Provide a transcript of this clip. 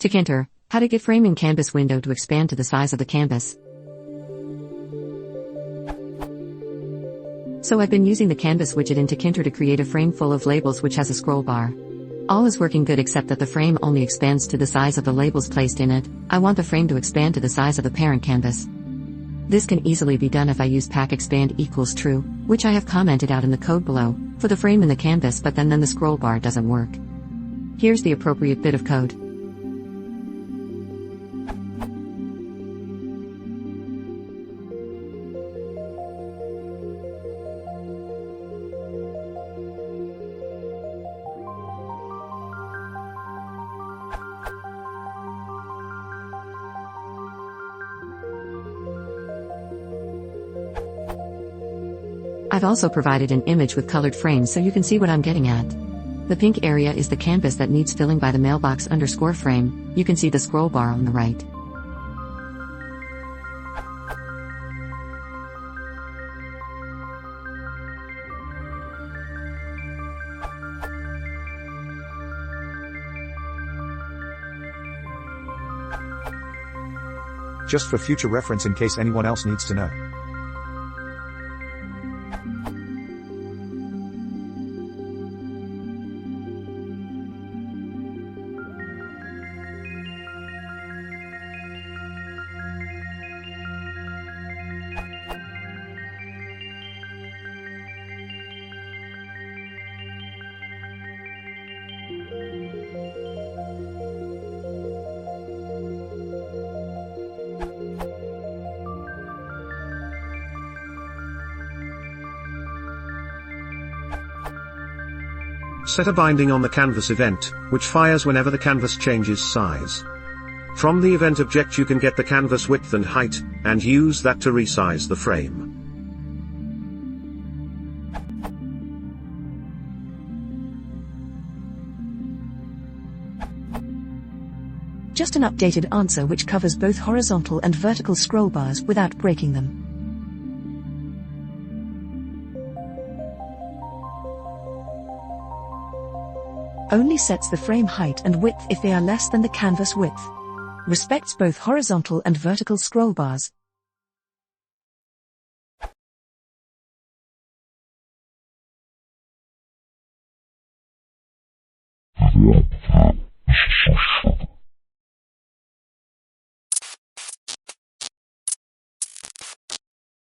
Tkinter, how to get frame in canvas window to expand to the size of the canvas. So I've been using the canvas widget in tkinter to create a frame full of labels which has a scroll bar. All is working good except that the frame only expands to the size of the labels placed in it. I want the frame to expand to the size of the parent canvas. This can easily be done if I use pack expand equals true, which I have commented out in the code below, for the frame in the canvas, but then the scroll bar doesn't work. Here's the appropriate bit of code. I've also provided an image with colored frames so you can see what I'm getting at. The pink area is the canvas that needs filling by the mailbox _ frame. You can see the scroll bar on the right. Just for future reference in case anyone else needs to know. Set a binding on the canvas event, which fires whenever the canvas changes size. From the event object you can get the canvas width and height, and use that to resize the frame. Just an updated answer which covers both horizontal and vertical scroll bars without breaking them. Only sets the frame height and width if they are less than the canvas width. Respects both horizontal and vertical scroll bars. Yeah.